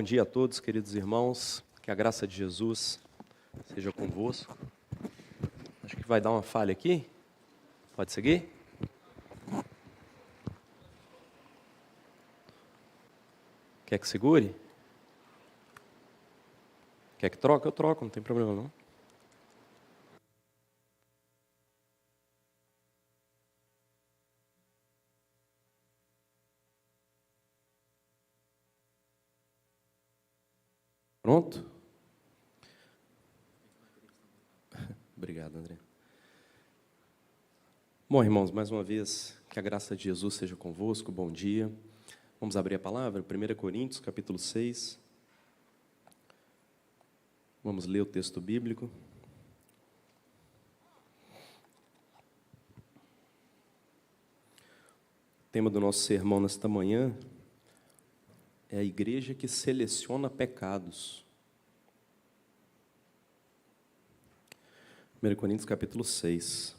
Bom dia a todos, queridos irmãos. Que a graça de Jesus seja convosco. Acho que vai dar uma falha aqui. Pode seguir? Quer que segure? Quer que troque? Eu troco, não tem problema não. Pronto? Obrigado, André. Bom, irmãos, mais uma vez, que a graça de Jesus seja convosco. Bom dia. Vamos abrir a palavra, 1 Coríntios, capítulo 6. Vamos ler o texto bíblico. O tema do nosso sermão nesta manhã é a igreja que seleciona pecados. 1 Coríntios, capítulo 6.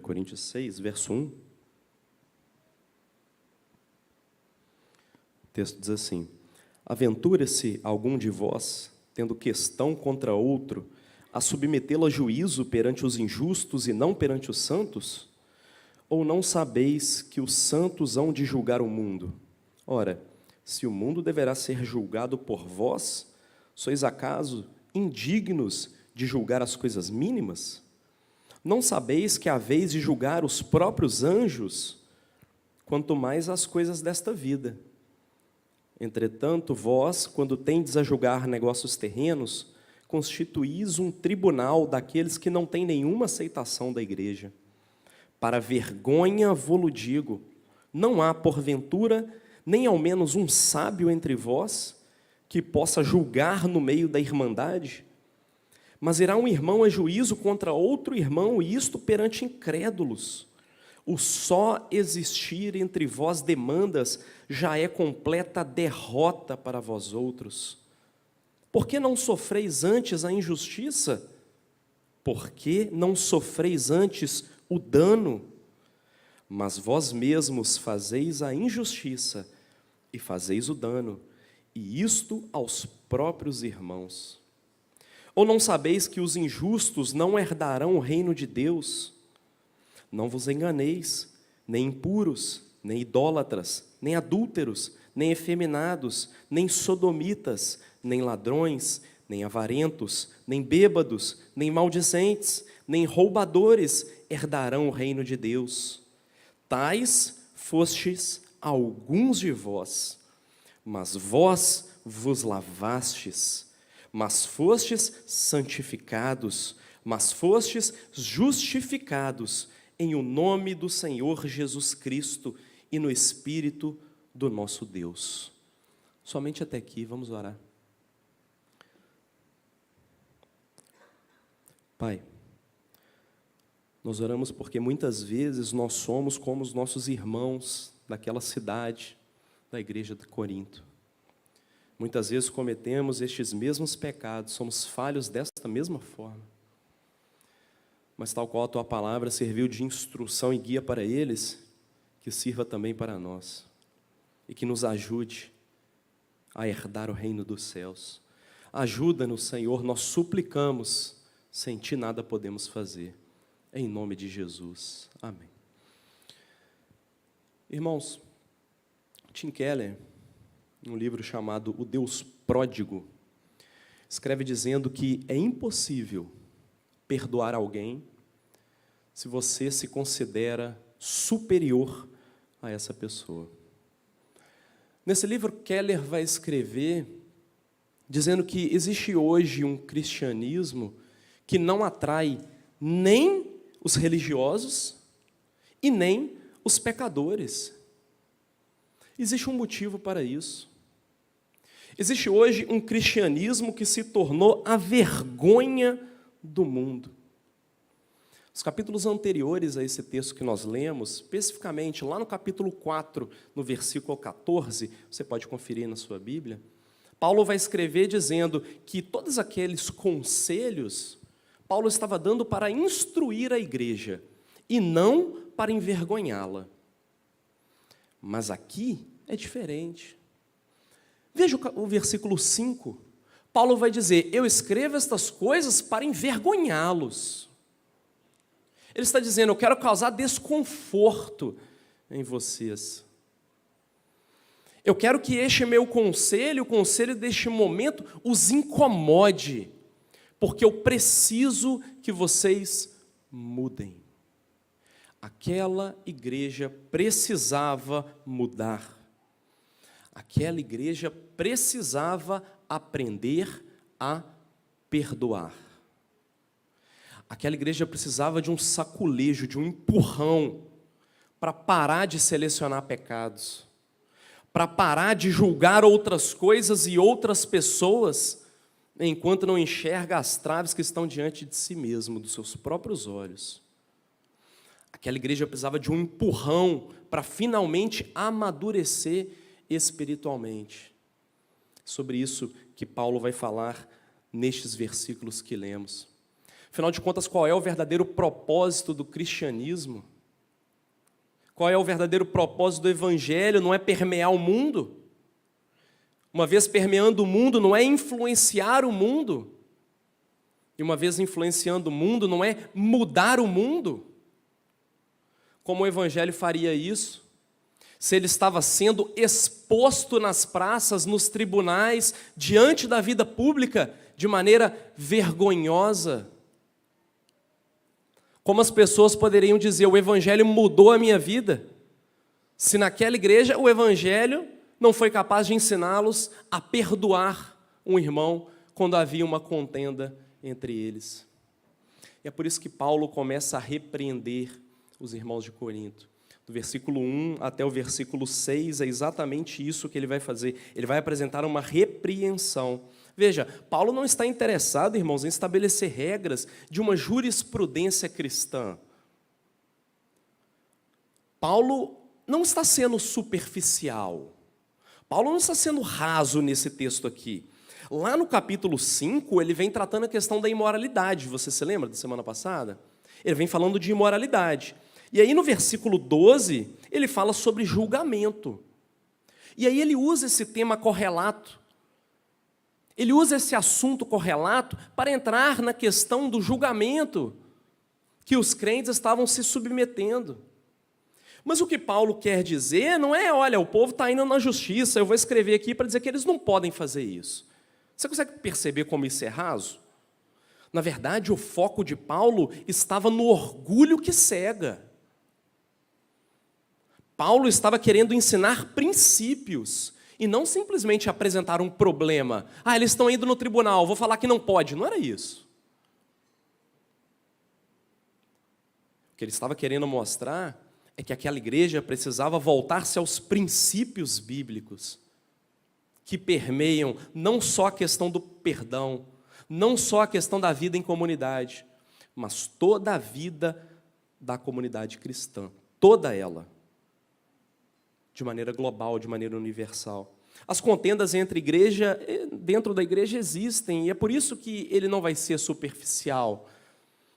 Coríntios 6, verso 1. O texto diz assim: aventura-se algum de vós, tendo questão contra outro, a submetê-lo a juízo perante os injustos e não perante os santos? Ou não sabeis que os santos hão de julgar o mundo? Ora, se o mundo deverá ser julgado por vós, sois acaso indignos de julgar as coisas mínimas? Não sabeis que haveis de julgar os próprios anjos, quanto mais as coisas desta vida? Entretanto, vós, quando tendes a julgar negócios terrenos, constituís um tribunal daqueles que não têm nenhuma aceitação da igreja. Para vergonha vô-lo digo, não há, porventura, nem ao menos um sábio entre vós, que possa julgar no meio da irmandade? Mas irá um irmão a juízo contra outro irmão, e isto perante incrédulos. O só existir entre vós demandas já é completa derrota para vós outros. Por que não sofreis antes a injustiça? Por que não sofreis antes o dano? Mas vós mesmos fazeis a injustiça e fazeis o dano, e isto aos próprios irmãos. Ou não sabeis que os injustos não herdarão o reino de Deus? Não vos enganeis, nem impuros, nem idólatras, nem adúlteros, nem efeminados, nem sodomitas, nem ladrões, nem avarentos, nem bêbados, nem maldizentes, nem roubadores herdarão o reino de Deus. Tais fostes alguns de vós, mas vós vos lavastes, mas fostes santificados, mas fostes justificados em o nome do Senhor Jesus Cristo e no Espírito do nosso Deus. Somente até aqui, vamos orar. Pai, nós oramos porque muitas vezes nós somos como os nossos irmãos daquela cidade, da igreja de Corinto. Muitas vezes cometemos estes mesmos pecados, somos falhos desta mesma forma. Mas tal qual a Tua palavra serviu de instrução e guia para eles, que sirva também para nós. E que nos ajude a herdar o reino dos céus. Ajuda-nos, Senhor, nós suplicamos, sem Ti nada podemos fazer. Em nome de Jesus. Amém. Irmãos, Tim Keller, um livro chamado O Deus Pródigo, escreve dizendo que é impossível perdoar alguém se você se considera superior a essa pessoa. Nesse livro, Keller vai escrever dizendo que existe hoje um cristianismo que não atrai nem os religiosos e nem os pecadores. Existe um motivo para isso. Existe hoje um cristianismo que se tornou a vergonha do mundo. Os capítulos anteriores a esse texto que nós lemos, especificamente lá no capítulo 4, no versículo 14, você pode conferir na sua Bíblia, Paulo vai escrever dizendo que todos aqueles conselhos Paulo estava dando para instruir a igreja e não para envergonhá-la. Mas aqui é diferente. Veja o versículo 5. Paulo vai dizer: eu escrevo estas coisas para envergonhá-los. Ele está dizendo: eu quero causar desconforto em vocês. Eu quero que este meu conselho, o conselho deste momento, os incomode, porque eu preciso que vocês mudem. Aquela igreja precisava mudar. Aquela igreja precisava aprender a perdoar. Aquela igreja precisava de um saculejo, de um empurrão, para parar de selecionar pecados, para parar de julgar outras coisas e outras pessoas, enquanto não enxerga as traves que estão diante de si mesmo, dos seus próprios olhos. Aquela igreja precisava de um empurrão para finalmente amadurecer espiritualmente. Sobre isso que Paulo vai falar nestes versículos que lemos. Afinal de contas, qual é o verdadeiro propósito do cristianismo? Qual é o verdadeiro propósito do evangelho? Não é permear o mundo? Uma vez permeando o mundo, não é influenciar o mundo? E uma vez influenciando o mundo, não é mudar o mundo? Como o evangelho faria isso? Se ele estava sendo exposto nas praças, nos tribunais, diante da vida pública, de maneira vergonhosa. Como as pessoas poderiam dizer: o evangelho mudou a minha vida, se naquela igreja o evangelho não foi capaz de ensiná-los a perdoar um irmão quando havia uma contenda entre eles. E é por isso que Paulo começa a repreender os irmãos de Corinto. Do versículo 1 até o versículo 6, é exatamente isso que ele vai fazer. Ele vai apresentar uma repreensão. Veja, Paulo não está interessado, irmãos, em estabelecer regras de uma jurisprudência cristã. Paulo não está sendo superficial. Paulo não está sendo raso nesse texto aqui. Lá no capítulo 5, ele vem tratando a questão da imoralidade. Você se lembra da semana passada? Ele vem falando de imoralidade. E aí no versículo 12, ele fala sobre julgamento. E aí ele usa esse tema correlato. Ele usa esse assunto correlato para entrar na questão do julgamento que os crentes estavam se submetendo. Mas o que Paulo quer dizer não é: olha, o povo está indo na justiça, eu vou escrever aqui para dizer que eles não podem fazer isso. Você consegue perceber como isso é raso? Na verdade, o foco de Paulo estava no orgulho que cega. Paulo estava querendo ensinar princípios e não simplesmente apresentar um problema. Ah, eles estão indo no tribunal, vou falar que não pode. Não era isso. O que ele estava querendo mostrar é que aquela igreja precisava voltar-se aos princípios bíblicos que permeiam não só a questão do perdão, não só a questão da vida em comunidade, mas toda a vida da comunidade cristã, toda ela, de maneira global, de maneira universal. As contendas dentro da igreja existem, e é por isso que ele não vai ser superficial.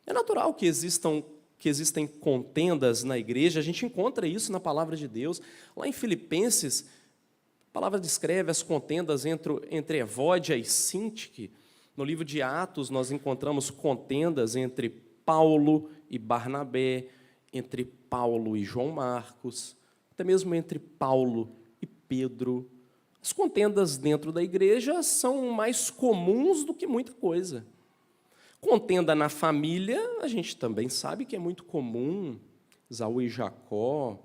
É natural que existem contendas na igreja, a gente encontra isso na palavra de Deus. Lá em Filipenses, a palavra descreve as contendas entre Evódia e Sintique. No livro de Atos, nós encontramos contendas entre Paulo e Barnabé, entre Paulo e João Marcos, até mesmo entre Paulo e Pedro. As contendas dentro da igreja são mais comuns do que muita coisa. Contenda na família, a gente também sabe que é muito comum. Esaú e Jacó,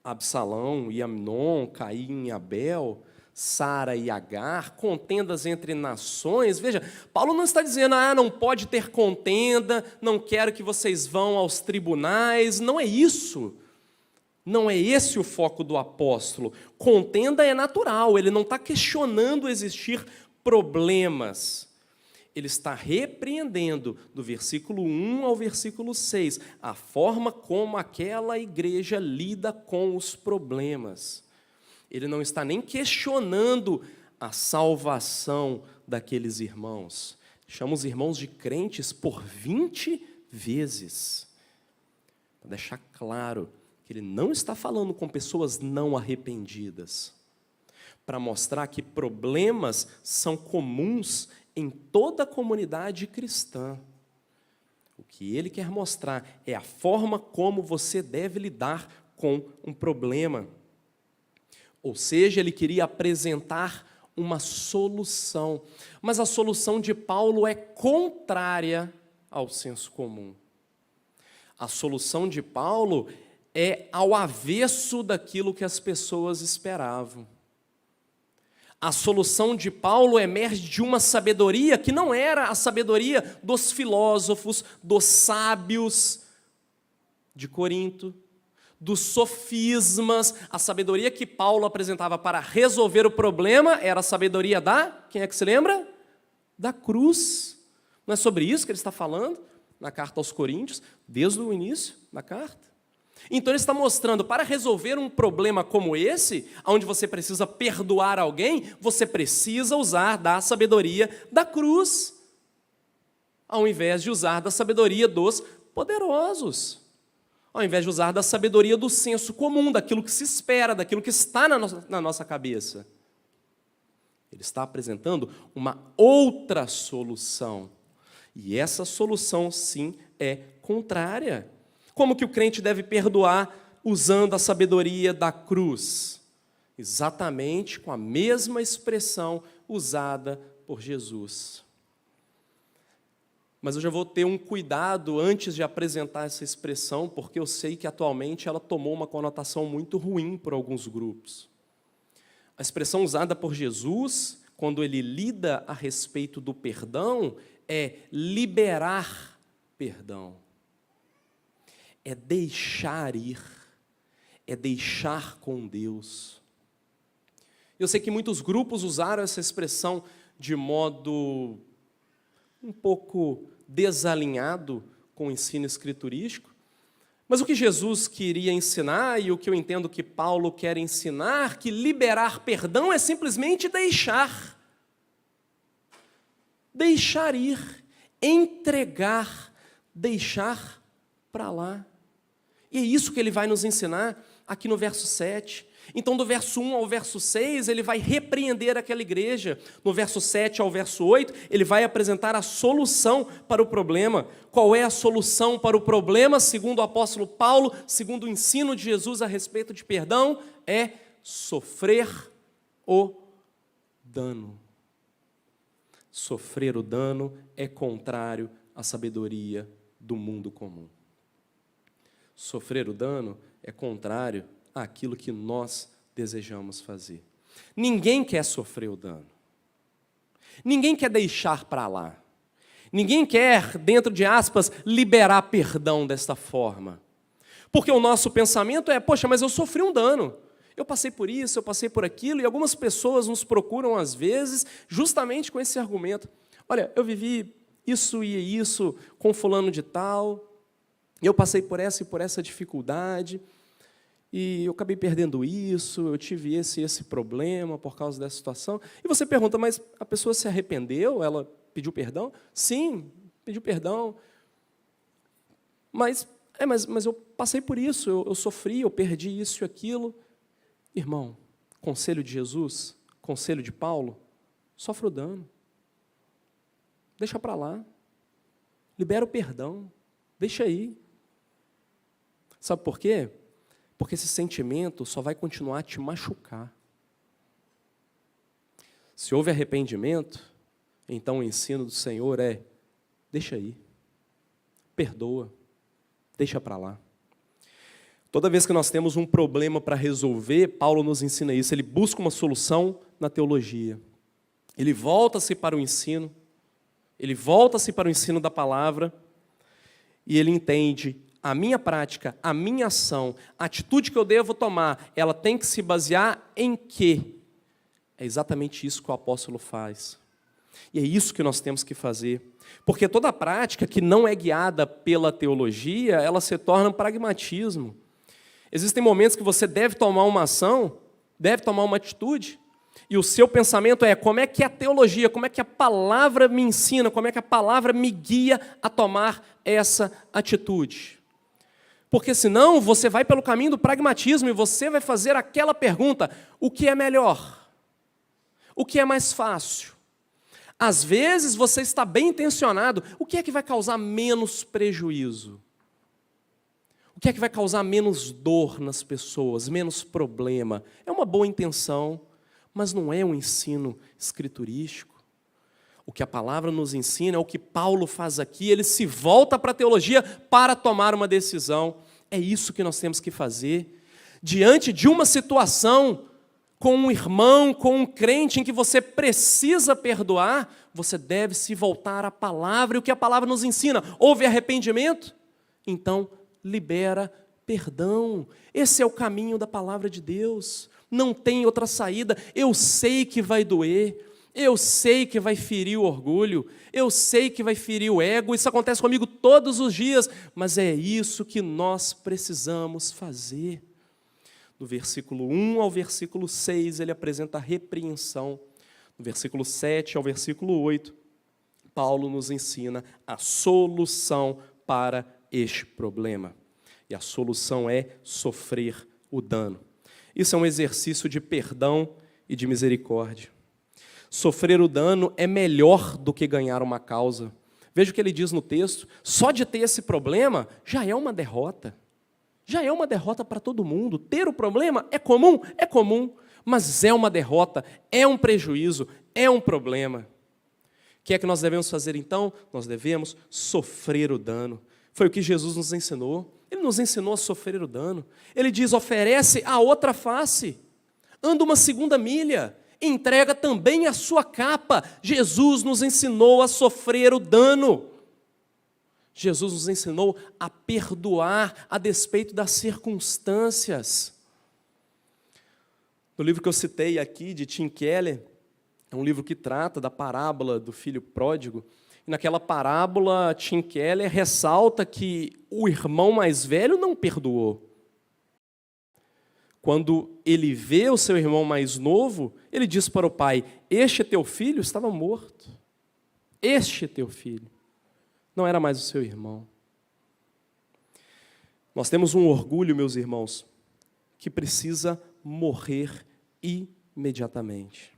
Absalão e Amnon, Caim e Abel, Sara e Agar, contendas entre nações. Veja, Paulo não está dizendo: não pode ter contenda, não quero que vocês vão aos tribunais. Não é isso. Não é esse o foco do apóstolo. Contenda é natural, ele não está questionando existir problemas. Ele está repreendendo, do versículo 1 ao versículo 6, a forma como aquela igreja lida com os problemas. Ele não está nem questionando a salvação daqueles irmãos. chama os irmãos de crentes por 20 vezes. Para deixar claro que ele não está falando com pessoas não arrependidas. Para mostrar que problemas são comuns em toda a comunidade cristã. O que ele quer mostrar é a forma como você deve lidar com um problema. Ou seja, ele queria apresentar uma solução. Mas a solução de Paulo é contrária ao senso comum. A solução de Paulo é ao avesso daquilo que as pessoas esperavam. A solução de Paulo emerge de uma sabedoria que não era a sabedoria dos filósofos, dos sábios de Corinto, dos sofismas. A sabedoria que Paulo apresentava para resolver o problema era a sabedoria quem é que se lembra? Da cruz. Não é sobre isso que ele está falando na carta aos Coríntios, desde o início da carta? Então ele está mostrando, para resolver um problema como esse, onde você precisa perdoar alguém, você precisa usar da sabedoria da cruz, ao invés de usar da sabedoria dos poderosos, ao invés de usar da sabedoria do senso comum, daquilo que se espera, daquilo que está na nossa cabeça. Ele está apresentando uma outra solução, e essa solução, sim, é contrária. Como que o crente deve perdoar usando a sabedoria da cruz? Exatamente com a mesma expressão usada por Jesus. Mas eu já vou ter um cuidado antes de apresentar essa expressão, porque eu sei que atualmente ela tomou uma conotação muito ruim por alguns grupos. A expressão usada por Jesus, quando ele lida a respeito do perdão, é liberar perdão. É deixar ir, é deixar com Deus. Eu sei que muitos grupos usaram essa expressão de modo um pouco desalinhado com o ensino escriturístico, mas o que Jesus queria ensinar, e o que eu entendo que Paulo quer ensinar, que liberar perdão é simplesmente deixar. Deixar ir, entregar, deixar para lá. E é isso que ele vai nos ensinar aqui no verso 7. Então, do verso 1 ao verso 6, ele vai repreender aquela igreja. No verso 7 ao verso 8, ele vai apresentar a solução para o problema. Qual é a solução para o problema, segundo o apóstolo Paulo, segundo o ensino de Jesus a respeito de perdão? É sofrer o dano. Sofrer o dano é contrário à sabedoria do mundo comum. Sofrer o dano é contrário àquilo que nós desejamos fazer. Ninguém quer sofrer o dano. Ninguém quer deixar para lá. Ninguém quer, dentro de aspas, liberar perdão desta forma. Porque o nosso pensamento é, poxa, mas eu sofri um dano. Eu passei por isso, eu passei por aquilo, e algumas pessoas nos procuram às vezes justamente com esse argumento. Olha, eu vivi isso e isso com fulano de tal, eu passei por essa e por essa dificuldade, e eu acabei perdendo isso, eu tive esse problema por causa dessa situação. E você pergunta, mas a pessoa se arrependeu? Ela pediu perdão? Sim, pediu perdão. Mas eu passei por isso, eu sofri, eu perdi isso e aquilo. Irmão, conselho de Jesus, conselho de Paulo, sofre o dano. Deixa para lá. Libera o perdão. Deixa aí. Sabe por quê? Porque esse sentimento só vai continuar a te machucar. Se houve arrependimento, então o ensino do Senhor é, deixa aí. Perdoa. Deixa para lá. Toda vez que nós temos um problema para resolver, Paulo nos ensina isso. Ele busca uma solução na teologia. Ele volta-se para o ensino. Ele volta-se para o ensino da palavra. E ele entende a minha prática, a minha ação, a atitude que eu devo tomar, ela tem que se basear em quê? É exatamente isso que o apóstolo faz. E é isso que nós temos que fazer. Porque toda prática que não é guiada pela teologia, ela se torna um pragmatismo. Existem momentos que você deve tomar uma ação, deve tomar uma atitude, E o seu pensamento é: como é que a teologia, como é que a palavra me ensina, como é que a palavra me guia a tomar essa atitude? Porque senão você vai pelo caminho do pragmatismo e você vai fazer aquela pergunta: o que é melhor? O que é mais fácil? Às vezes você está bem intencionado, o que é que vai causar menos prejuízo? O que é que vai causar menos dor nas pessoas, menos problema? É uma boa intenção, mas não é um ensino escriturístico. O que a palavra nos ensina é o que Paulo faz aqui, ele se volta para a teologia para tomar uma decisão. É isso que nós temos que fazer. Diante de uma situação com um irmão, com um crente em que você precisa perdoar, você deve se voltar à palavra. E o que a palavra nos ensina? Houve arrependimento? Então, libera perdão. Esse é o caminho da palavra de Deus. Não tem outra saída. Eu sei que vai doer. Eu sei que vai ferir o orgulho. Eu sei que vai ferir o ego. Isso acontece comigo todos os dias. Mas é isso que nós precisamos fazer. Do versículo 1 ao versículo 6, ele apresenta a repreensão. Do versículo 7 ao versículo 8, Paulo nos ensina a solução para este problema. E a solução é sofrer o dano. Isso é um exercício de perdão e de misericórdia. Sofrer o dano é melhor do que ganhar uma causa. Veja o que ele diz no texto: só de ter esse problema já é uma derrota. Já é uma derrota para todo mundo. Ter o problema é comum, mas é uma derrota, é um prejuízo, é um problema. O que é que nós devemos fazer então? Nós devemos sofrer o dano. Foi o que Jesus nos ensinou. Ele nos ensinou a sofrer o dano. Ele diz: oferece a outra face, anda uma segunda milha, entrega também a sua capa. Jesus nos ensinou a sofrer o dano. Jesus nos ensinou a perdoar a despeito das circunstâncias. No livro que eu citei aqui, de Tim Keller, é um livro que trata da parábola do filho pródigo. E naquela parábola, Tim Keller ressalta que o irmão mais velho não perdoou. Quando ele vê o seu irmão mais novo, ele diz para o pai: este teu filho estava morto. Este teu filho não era mais o seu irmão. Nós temos um orgulho, meus irmãos, que precisa morrer imediatamente.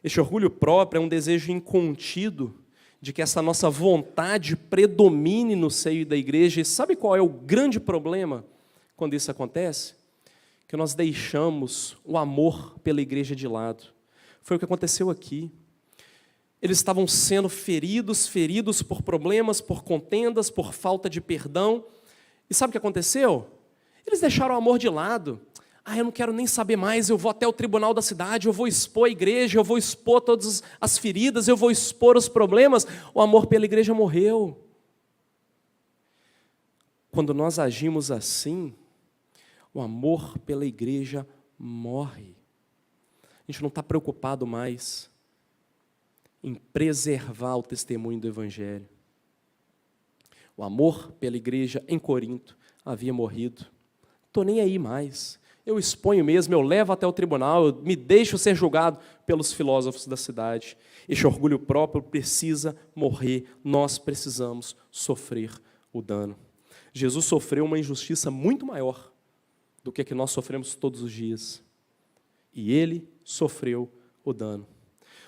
Este orgulho próprio é um desejo incontido de que essa nossa vontade predomine no seio da igreja. E sabe qual é o grande problema quando isso acontece? Que nós deixamos o amor pela igreja de lado. Foi o que aconteceu aqui. Eles estavam sendo feridos por problemas, por contendas, por falta de perdão. E sabe o que aconteceu? Eles deixaram o amor de lado. Eu não quero nem saber mais, eu vou até o tribunal da cidade, eu vou expor a igreja, eu vou expor todas as feridas, eu vou expor os problemas. O amor pela igreja morreu. Quando nós agimos assim, o amor pela igreja morre. A gente não está preocupado mais em preservar o testemunho do Evangelho. O amor pela igreja em Corinto havia morrido. Estou nem aí mais. Eu exponho mesmo, eu levo até o tribunal, eu me deixo ser julgado pelos filósofos da cidade. Este orgulho próprio precisa morrer. Nós precisamos sofrer o dano. Jesus sofreu uma injustiça muito maior do que nós sofremos todos os dias. E ele sofreu o dano.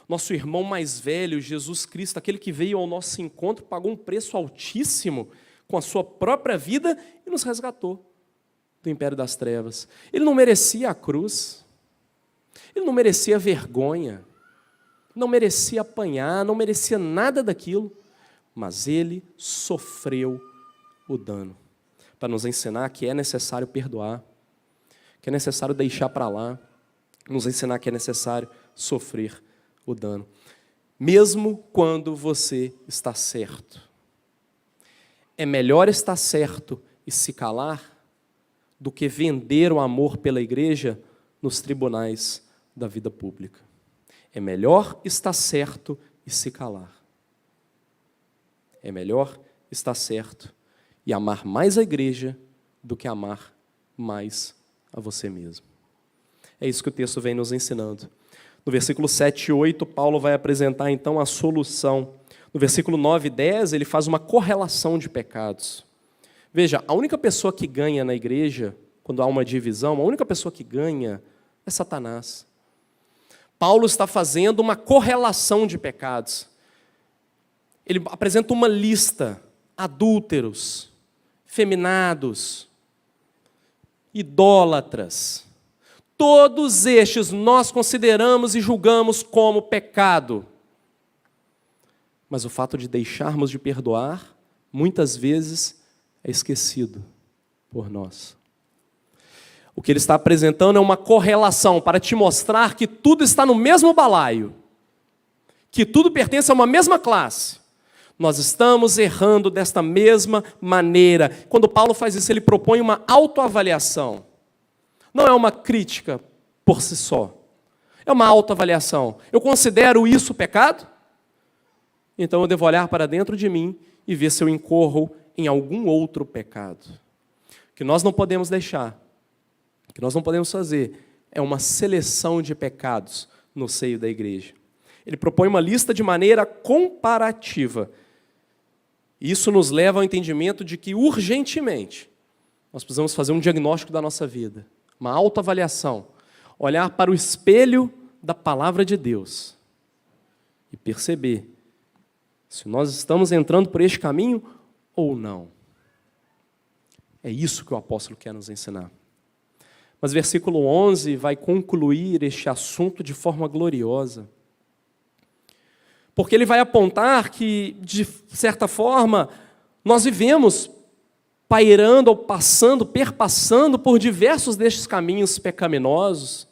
Nosso irmão mais velho, Jesus Cristo, aquele que veio ao nosso encontro, pagou um preço altíssimo com a sua própria vida e nos resgatou do império das trevas. Ele não merecia a cruz, ele não merecia vergonha, não merecia apanhar, não merecia nada daquilo, mas ele sofreu o dano, para nos ensinar que é necessário perdoar, que é necessário deixar para lá, nos ensinar que é necessário sofrer o dano, mesmo quando você está certo. É melhor estar certo e se calar do que vender o amor pela igreja nos tribunais da vida pública. É melhor estar certo e se calar. É melhor estar certo e amar mais a igreja do que amar mais a você mesmo. É isso que o texto vem nos ensinando. No versículo 7 e 8, Paulo vai apresentar então a solução. No versículo 9 e 10, ele faz uma correlação de pecados. Veja, a única pessoa que ganha na igreja, quando há uma divisão, a única pessoa que ganha é Satanás. Paulo está fazendo uma correlação de pecados. Ele apresenta uma lista: adúlteros, feminados, idólatras. Todos estes nós consideramos e julgamos como pecado. Mas o fato de deixarmos de perdoar, muitas vezes, é esquecido por nós. O que ele está apresentando é uma correlação para te mostrar que tudo está no mesmo balaio, que tudo pertence a uma mesma classe. Nós estamos errando desta mesma maneira. Quando Paulo faz isso, ele propõe uma autoavaliação. Não é uma crítica por si só. É uma autoavaliação. Eu considero isso pecado? Então eu devo olhar para dentro de mim e ver se eu incorro em algum outro pecado. O que nós não podemos deixar, o que nós não podemos fazer, é uma seleção de pecados no seio da igreja. Ele propõe uma lista de maneira comparativa. Isso nos leva ao entendimento de que, urgentemente, nós precisamos fazer um diagnóstico da nossa vida, uma autoavaliação, olhar para o espelho da palavra de Deus e perceber se nós estamos entrando por este caminho ou não. É isso que o apóstolo quer nos ensinar. Mas versículo 11 vai concluir este assunto de forma gloriosa. Porque ele vai apontar que, de certa forma, nós vivemos pairando ou perpassando por diversos destes caminhos pecaminosos.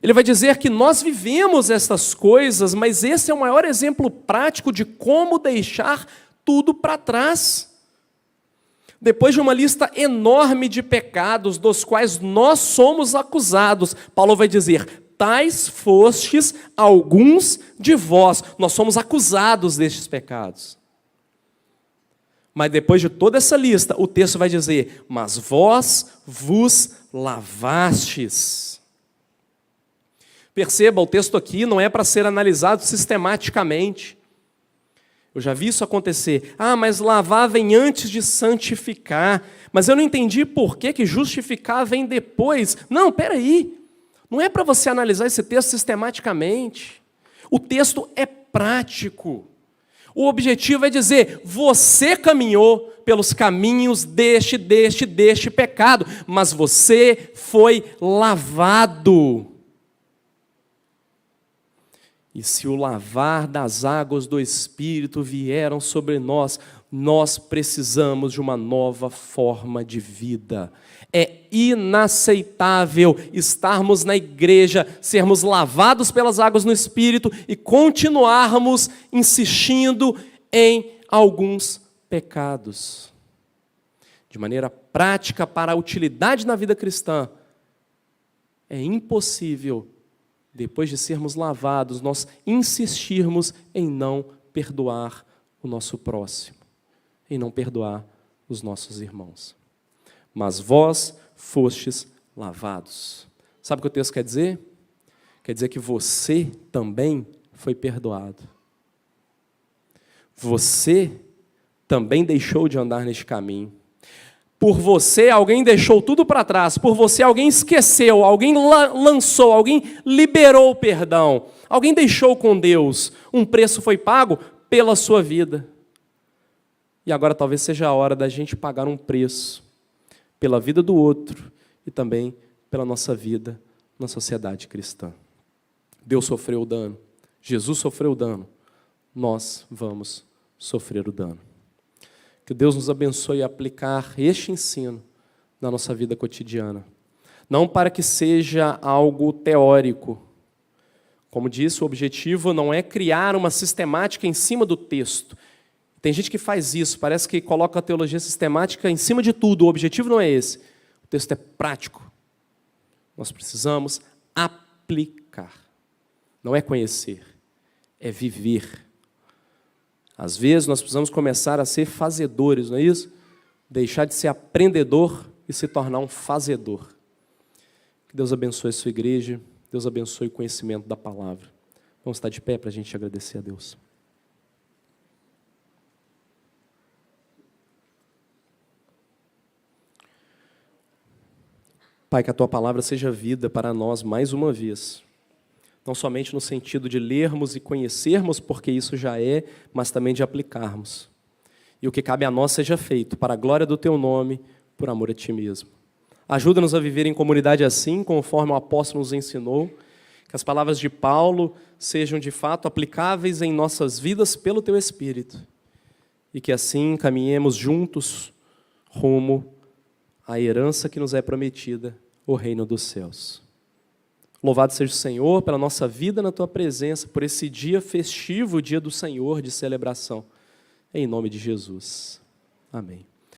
Ele vai dizer que nós vivemos estas coisas, mas esse é o maior exemplo prático de como deixar tudo para trás. Depois de uma lista enorme de pecados dos quais nós somos acusados, Paulo vai dizer: tais fostes alguns de vós. Nós somos acusados destes pecados. Mas depois de toda essa lista, o texto vai dizer: mas vós vos lavastes. Perceba, o texto aqui não é para ser analisado sistematicamente. Eu já vi isso acontecer. Mas lavar vem antes de santificar. Mas eu não entendi por que justificar vem depois. Não, peraí. Não é para você analisar esse texto sistematicamente. O texto é prático. O objetivo é dizer: você caminhou pelos caminhos deste pecado, mas você foi lavado. E se o lavar das águas do Espírito vieram sobre nós, nós precisamos de uma nova forma de vida. É inaceitável estarmos na igreja, sermos lavados pelas águas no Espírito e continuarmos insistindo em alguns pecados. De maneira prática, para a utilidade na vida cristã, é impossível, depois de sermos lavados, nós insistirmos em não perdoar o nosso próximo, em não perdoar os nossos irmãos. Mas vós fostes lavados. Sabe o que o texto quer dizer? Quer dizer que você também foi perdoado. Você também deixou de andar neste caminho. Por você, alguém deixou tudo para trás. Por você, alguém esqueceu, alguém lançou, alguém liberou o perdão. Alguém deixou com Deus. Um preço foi pago pela sua vida. E agora talvez seja a hora da gente pagar um preço pela vida do outro e também pela nossa vida na sociedade cristã. Deus sofreu o dano, Jesus sofreu o dano, nós vamos sofrer o dano. Que Deus nos abençoe a aplicar este ensino na nossa vida cotidiana. Não para que seja algo teórico. Como disse, o objetivo não é criar uma sistemática em cima do texto. Tem gente que faz isso, parece que coloca a teologia sistemática em cima de tudo. O objetivo não é esse. O texto é prático. Nós precisamos aplicar. Não é conhecer, é viver. Às vezes nós precisamos começar a ser fazedores, não é isso? Deixar de ser aprendedor e se tornar um fazedor. Que Deus abençoe a sua igreja. Deus abençoe o conhecimento da palavra. Vamos estar de pé para a gente agradecer a Deus. Pai, que a Tua palavra seja vida para nós mais uma vez. Não somente no sentido de lermos e conhecermos, porque isso já é, mas também de aplicarmos. E o que cabe a nós seja feito para a glória do Teu nome, por amor a Ti mesmo. Ajuda-nos a viver em comunidade assim, conforme o apóstolo nos ensinou, que as palavras de Paulo sejam de fato aplicáveis em nossas vidas pelo Teu Espírito, e que assim caminhemos juntos rumo à herança que nos é prometida, o reino dos céus. Louvado seja o Senhor pela nossa vida na Tua presença, por esse dia festivo, o dia do Senhor, de celebração. Em nome de Jesus. Amém.